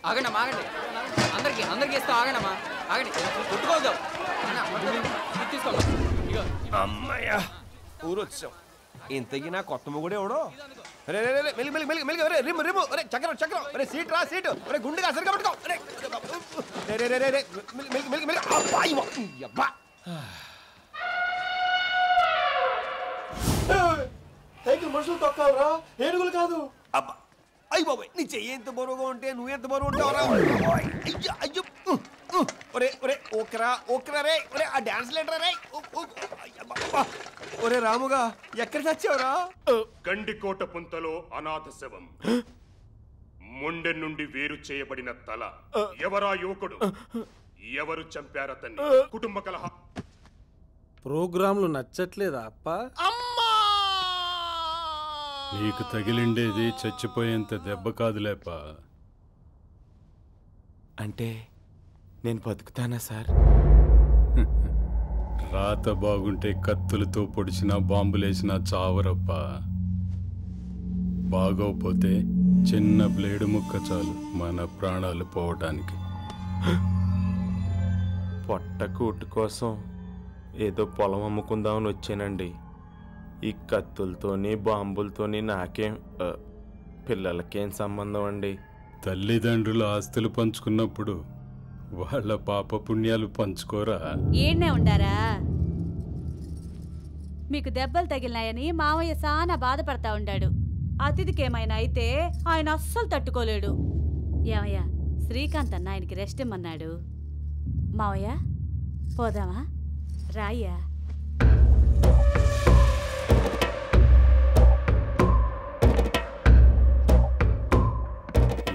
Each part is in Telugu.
ఆగండమ్మా ఆగండి, అందరికి ఇస్తాం. ఆగండమ్మా ఆగండి, కొట్టుకోవద్దాం. తీసుకోమ్మా. అమ్మయ్యా ఊరొచ్చాం. ఇంతకీ నా కొత్త మొగుడు ఎవడో? రే రే రే మెల్లి మెల్లి మెల్లి మెల్లి రే రిమ్ రిమ్ రే చక్రం చక్రం రే సీట్ రా సీటు రే గుండెగా సరిగా పట్టుకో రే రే రే రే రే మెల్లి మెల్లి మెల్లి అబ్బాయి అబ్బా సైకిల్ మనుషులు తొక్కాలరా, ఏనుగులు కాదు. అబ్బా అయ్యి బాబాయ్, నీ చెయ్యి ఎంత బరువుగా ఉంటే నువ్వెంత బరువు ఉంటావురా? అయ్యో అయ్యో ఒరే ఒరే ఓకరా ఓకరా రే ఒరే ఆ డాన్స్ లేటరా రే. ఒరే రాముగా ఎక్కడ చచ్చావురా? గండికోట పుంతలో అనాథ శవం, ముండె నుండి వేరు చేయబడిన తల. ఎవరా యువకుడు? ఎవరు చంపారతన్ని? కుటుంబ కలహ. ప్రోగ్రాంలు నచ్చట్లేదా అప్ప? నీకు తగిలిండేది చచ్చిపోయేంత దెబ్బ కాదులేపా. అంటే నేను బతుకుతానా సార్? రాత బాగుంటే కత్తులతో పొడిచినా బాంబులేసినా చావరప్పా. బాగోపోతే చిన్న బ్లేడు ముక్క చాలు మన ప్రాణాలు పోవటానికి. పొట్ట కూటు కోసం ఏదో పొలం అమ్ముకుందామని వచ్చానండి. ఈ కత్తులతోని బాంబులతోని నాకేం, పిల్లలకేం సంబంధం అండి? తల్లిదండ్రులు ఆస్తులు పంచుకున్నప్పుడు వాళ్ళ పాప పుణ్యాలు పంచుకోరా? ఏడ్నే ఉండారా? మీకు దెబ్బలు తగిలినాయని మావయ్య సానా బాధపడతా ఉండాడు. అతిథికేమైనా అయితే ఆయన అస్సలు తట్టుకోలేడు. ఏమయ్యా, శ్రీకాంత్ అన్న ఆయనకి రెస్ట్ ఇమ్మన్నాడు. మావయ్య పోదామా? రాయ్యా.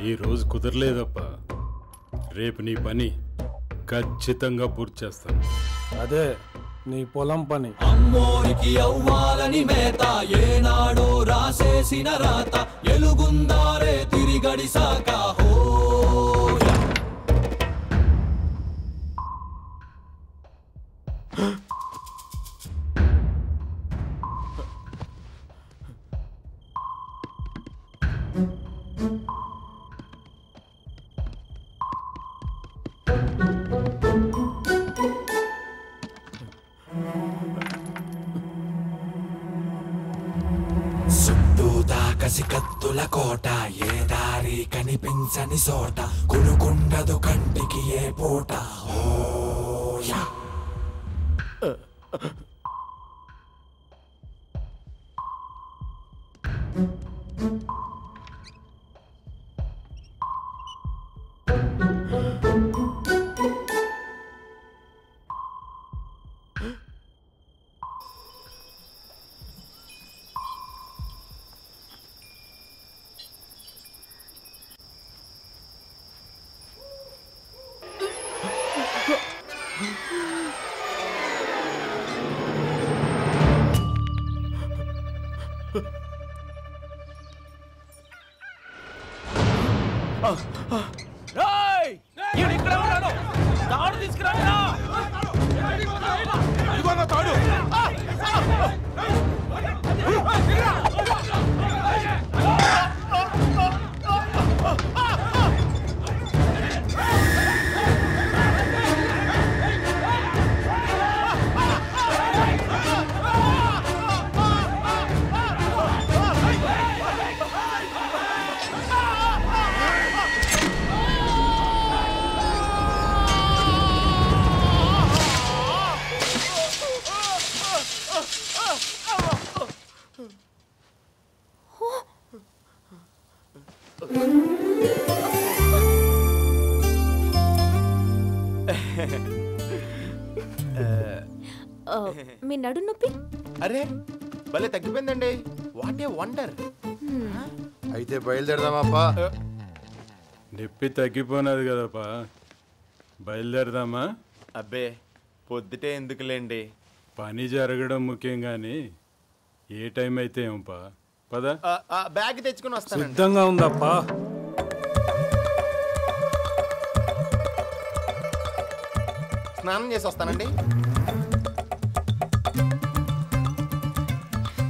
ఈ రోజు కుదరలేదప్పా. రేపు నీ పని ఖచ్చితంగా పూర్తి చేస్తాను. అదే నీ పొలం పని. అమ్మోరికి అవ్వాలని మేత, ఏనాడో రాసేసిన రాత, ఎలుగుందారే తిరిగడిసాక హోయా. కత్తుల కోట, ఏ దారి కనిపించని సోట, కునుకుండదు కంటికి ఏ పూట. ఓయా తాడు తీసుకురా. తాడు మీ నడు నొప్పి? అరే భలే తగ్గిపోయిందండి. What a wonder. అయితే బయలుదేరదామా? నొప్పి తగ్గిపోయినది కదపా, బయలుదేరదామా? అబ్బే పొద్దుటే ఎందుకులేండి, పని జరగడం ముఖ్యం కానీ ఏ టైం అయితే ఏంపా. పద, బ్యాగ్ తెచ్చుకుని వస్తాను. సిద్ధంగా ఉందప్పా. స్నానం చేసి వస్తానండి.